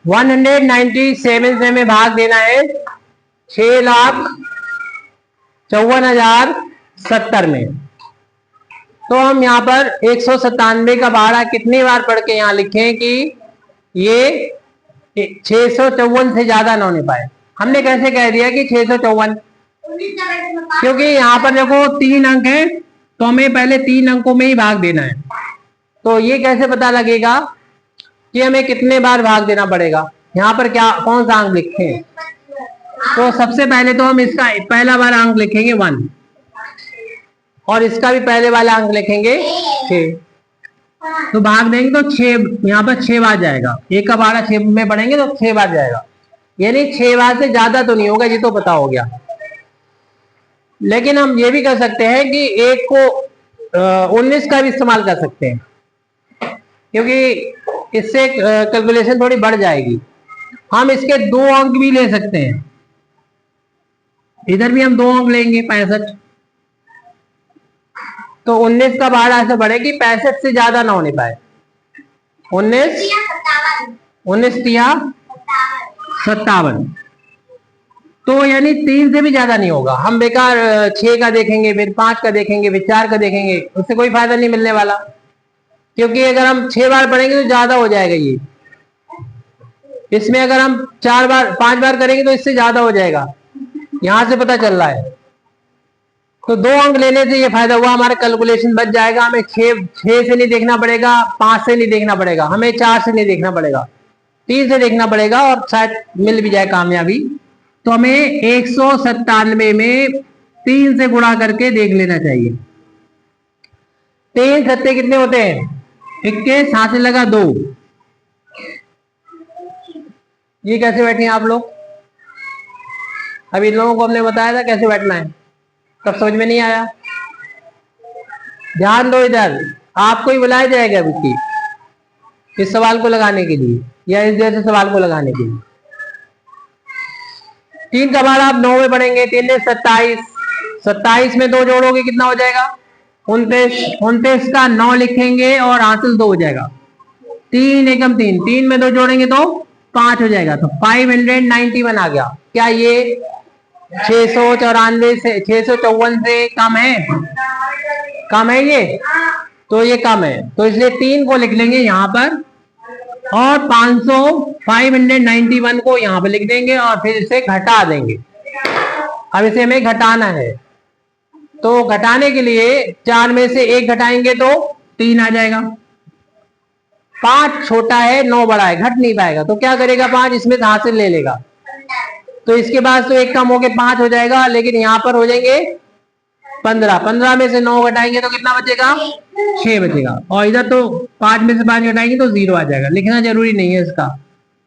197 से हमें भाग देना है 6,54,070 में। तो हम यहाँ पर 197 का भाड़ा कितनी बार पढ़ के यहाँ लिखें कि ये 654 से ज्यादा ना होने पाए। हमने कैसे कह दिया कि 654, क्योंकि यहाँ पर देखो 3 अंक है तो हमें पहले 3 अंकों में ही भाग देना है। तो ये कैसे पता लगेगा कि हमें कितने बार भाग देना पड़ेगा। यहाँ पर क्या कौन सा अंक लिखें, तो सबसे पहले तो हम इसका पहला वाला अंक लिखेंगे 1 और इसका भी पहले वाला अंक लिखेंगे 6। तो भाग देंगे तो 6, यहाँ पर 6 बार जाएगा। एक का भाड़ा 6 में पढ़ेंगे तो 6 बार जाएगा, यानी 6 बार से ज्यादा तो नहीं होगा, ये तो पता हो गया। लेकिन हम ये भी कर सकते हैं कि एक को 19 का भी इस्तेमाल कर सकते हैं, क्योंकि इससे कैलकुलेशन थोड़ी बढ़ जाएगी। हम इसके 2 अंक भी ले सकते हैं, इधर भी हम 2 अंक लेंगे 65। तो 19 का भाड़ा ऐसे बढ़े कि 65 से ज्यादा ना होने पाए। 19 या 57, तो यानी 3 से भी ज्यादा नहीं होगा। हम बेकार 6 का देखेंगे, फिर 5 का देखेंगे, फिर 4 का देखेंगे, उससे कोई फायदा नहीं मिलने वाला। क्योंकि अगर हम 6 बार पढ़ेंगे तो ज्यादा हो जाएगा ये, इसमें अगर हम 4 बार 5 बार करेंगे तो इससे ज्यादा हो जाएगा, यहां से पता चल रहा है। तो 2 अंक लेने से ये फायदा हुआ, हमारा कैलकुलेशन बच जाएगा। हमें 6 से नहीं देखना पड़ेगा, 5 से नहीं देखना पड़ेगा, हमें 4 से नहीं देखना पड़ेगा, 3 से देखना पड़ेगा और शायद मिल भी जाए कामयाबी। तो हमें 197 में 3 से गुणा करके देख लेना चाहिए। 3 सत्ते कितने होते हैं? 21, 7 से लगा 2। ये कैसे बैठे हैं आप लोग? अभी इन लोगों को हमने बताया था कैसे बैठना है, तब समझ में नहीं आया। ध्यान दो, इधर आपको ही बुलाया जाएगा अभी इस सवाल को लगाने के लिए या इस जैसे सवाल को लगाने के लिए। 3 का भाड़ा आप 9 में पढ़ेंगे। 3 ने 27, 27 में 2 जोड़ोगे कितना हो जाएगा? 29। 29 का 9 लिखेंगे और हासिल 2 हो जाएगा। 3 एकम 3, 3 में 2 जोड़ेंगे तो 5 हो जाएगा। तो 591 आ गया। क्या ये 694 से 654 से कम है? कम है ये, तो ये कम है, तो इसलिए 3 को लिख लेंगे यहाँ पर और 591 को यहाँ पर लिख देंगे और फिर इसे घटा देंगे। अब इसे हमें घटाना है, तो घटाने के लिए 4 में से 1 घटाएंगे तो 3 आ जाएगा। 5 छोटा है, 9 बड़ा है, घट नहीं पाएगा। तो क्या करेगा? 5 इसमें से हासिल ले लेगा, तो इसके बाद तो 1 कम होके 5 हो जाएगा, लेकिन यहाँ पर हो जाएंगे 15। 15 में से 9 घटाएंगे तो कितना बचेगा? 6 बचेगा। और इधर तो 5 में से 5 घटाएंगे तो 0 आ जाएगा। लिखना जरूरी नहीं है इसका,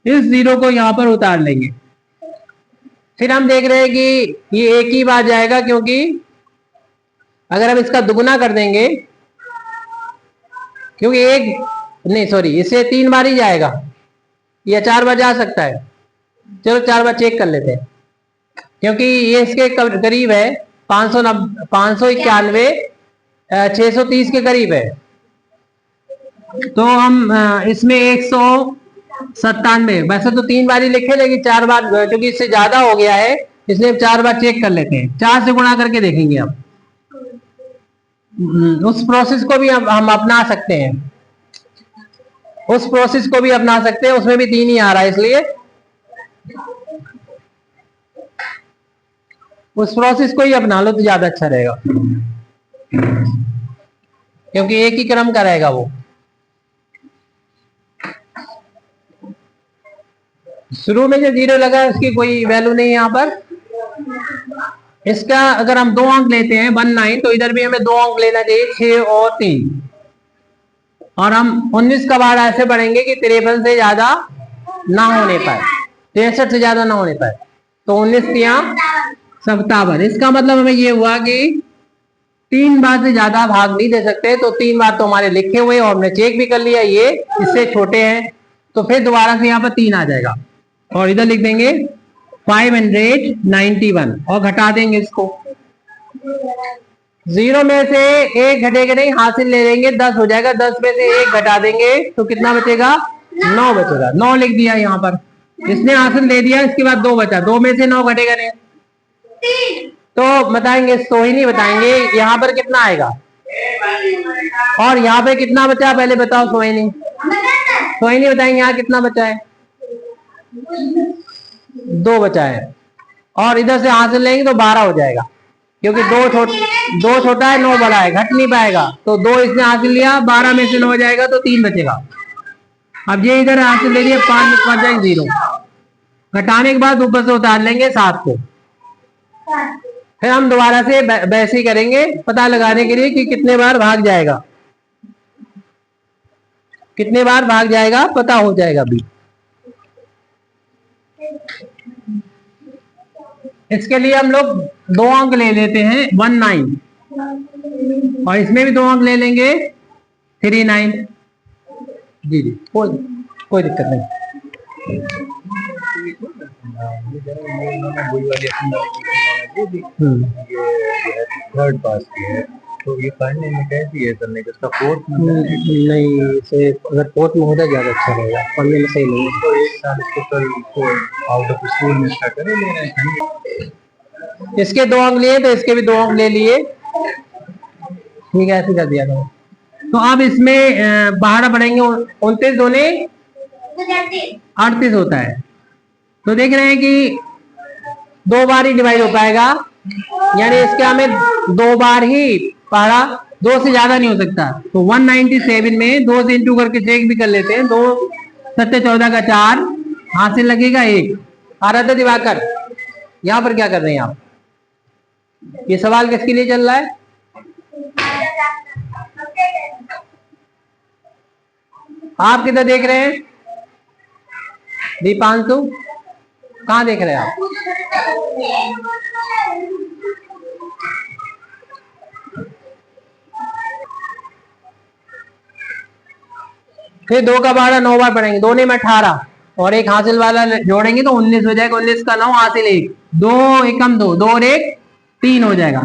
इस 0 को यहाँ पर उतार लेंगे। फिर हम देख रहे हैं कि ये 1 ही बार जाएगा, क्योंकि अगर हम इसका दुगुना कर देंगे, क्योंकि इसे 3 बार ही जाएगा या 4 बार जा सकता है। चलो 4 बार चेक कर लेते हैं, क्योंकि ये इसके करीब है। 591 630 के करीब है। तो हम इसमें 197, वैसे तो 3 बार ही लिखे, लेकिन 4 बार क्योंकि इससे ज्यादा हो गया है इसलिए 4 बार चेक कर लेते हैं। 4 से गुणा करके देखेंगे। अब उस प्रोसेस को भी हम अपना सकते हैं, उसमें भी 3 ही आ रहा है, इसलिए उस प्रोसेस को ही अपना लो तो ज्यादा अच्छा रहेगा, क्योंकि एक ही क्रम का रहेगा वो। शुरू में जो 0 लगा उसकी कोई वैल्यू नहीं है यहाँ पर। इसका अगर हम 2 अंक लेते हैं 19, तो इधर भी हमें 2 अंक लेना चाहिए, 6 और 3। और हम 19 का भाड़ा ऐसे बढ़ेंगे कि 53 से ज्यादा ना होने पाए, 63 से ज्यादा ना होने पाए। तो 19 या 57, इसका मतलब हमें ये हुआ कि 3 बार से ज्यादा भाग नहीं दे सकते। तो 3 बार तो हमारे लिखे हुए और हमने चेक भी कर लिया ये इससे छोटे हैं, तो फिर दोबारा से यहाँ पर 3 आ जाएगा और इधर लिख देंगे 591 और घटा देंगे इसको। 0 में से 1 घटेगा नहीं, हासिल ले लेंगे, 10 हो जाएगा। 10 में से 1 घटा देंगे तो कितना बचेगा? 9 बचेगा, 9 लिख दिया यहाँ पर, इसने हासिल दे दिया, इसके बाद 2 बचा, 2 में से 9 घटेगा नहीं, 3 तो बताएंगे, तो ही नहीं बताएंगे यहाँ पर कितना आएगा, और यहाँ पे कितना बचा पहले बताओ, सोहिनी बताएंगे यहाँ कितना बचा है, 2 बचा है, और इधर से हासिल लेंगे तो 12 हो जाएगा, क्योंकि 2 छोटा है 9 बड़ा है, घट नहीं पाएगा, तो 2 इसने हासिल लिया, 12 में से 9 हो जाएगा तो 3 बचेगा। अब ये इधर हासिल ले लिया, 5 में 5 जाएगा 0, घटाने के बाद ऊपर से उतार लेंगे 7 को, फिर हम दोबारा से वैसे ही करेंगे पता लगाने के लिए कि कितने बार भाग जाएगा, कितने बार भाग जाएगा पता हो जाएगा अभी। इसके लिए हम लोग 2 अंक ले लेते हैं, 19, और इसमें भी 2 अंक ले लेंगे, 39। जी जी, कोई दिक्कत नहीं। थर्ड पास की है, तो ये पढ़ने में कैसी है करने का, इसका फोर्थ में नहीं, इसे अगर फोर्थ में हो जाए ज्यादा अच्छा रहेगा, पढ़ने में सही नहीं है। तो एक साल इसको कल आउट ऑफ स्कूल में इसका करे ले रहे हैं। इसके 2 अंक लिए तो इसके भी 2 अंक ले लिए, ठीक है, ऐसे कर दिया था। तो अब इसमें बाहर बढ़ेंगे, 29 दूने 38 होता है, तो देख रहे हैं कि 2 बार ही डिवाइड हो पाएगा, यानी इसका हमें 2 बार ही पढ़ा, 2 से ज्यादा नहीं हो सकता। तो 197 में 2 से इंटू करके चेक भी कर लेते हैं, 2 7 14 का 4, हासिल लगेगा 1। आ रहा था दिवाकर, यहाँ पर क्या कर रहे हैं आप, ये सवाल किसके लिए चल रहा है, आप किधर देख रहे हैं, दीपांशु कहाँ देख रहे हैं आप, फिर 2 का 12 9 बार पढ़ेंगे, 2 में 18 और एक हासिल वाला जोड़ेंगे तो 19 हो जाएगा, 19 का 9 हासिल 1, 2 एकम 2, 2 और 1 3 हो जाएगा।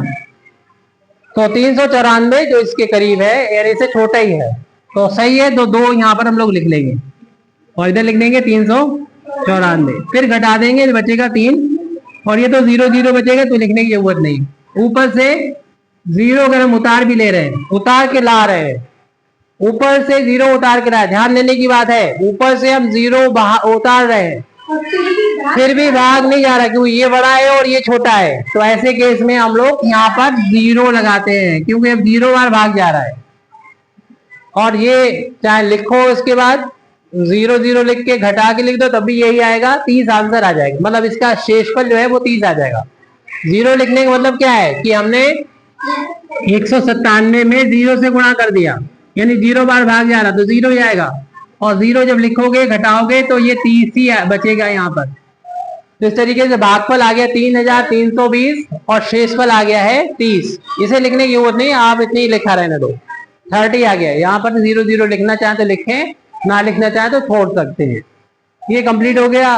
तो 394 जो इसके करीब है, यानी इससे छोटा ही है, तो सही है, तो 2 यहाँ पर हम लोग लिख लेंगे और इधर लिख देंगे 394, फिर घटा देंगे बचेगा 3, और ये तो 0 0 बचेगा, तो लिखने की जरूरत नहीं। ऊपर से 0 अगर हम उतार भी ले रहे हैं, उतार के ला रहे हैं, ऊपर से 0 उतार के ला, ध्यान देने की बात है, ऊपर से हम 0 उतार रहे हैं, फिर भी भाग नहीं जा रहा, क्योंकि ये बड़ा है और ये छोटा है, तो ऐसे केस में हम लोग यहाँ पर 0 लगाते हैं, क्योंकि अब 0 बार भाग जा रहा है। और ये चाहे लिखो इसके बाद 0 0 लिख के घटा के लिख दो तब भी यही आएगा, 30 आंसर आ जाएगा, मतलब इसका शेषफल जो है वो 30 आ जाएगा। 0 लिखने का मतलब क्या है कि हमने 197 में 0 से गुणा कर दिया, यानी 0 बार भाग जा रहा तो 0 ही आएगा, और 0 जब लिखोगे घटाओगे तो ये 30 ही बचेगा यहाँ पर। तो इस तरीके से भागफल आ गया 3320 और शेषफल आ गया है 30। इसे लिखने की जरूरत नहीं, आप इतनी लिखा रहने दो, 30 आ गया। यहाँ पर 0 0 लिखना चाहे तो लिखें, ना लिखना चाहे तो छोड़ सकते हैं। ये कंप्लीट हो गया।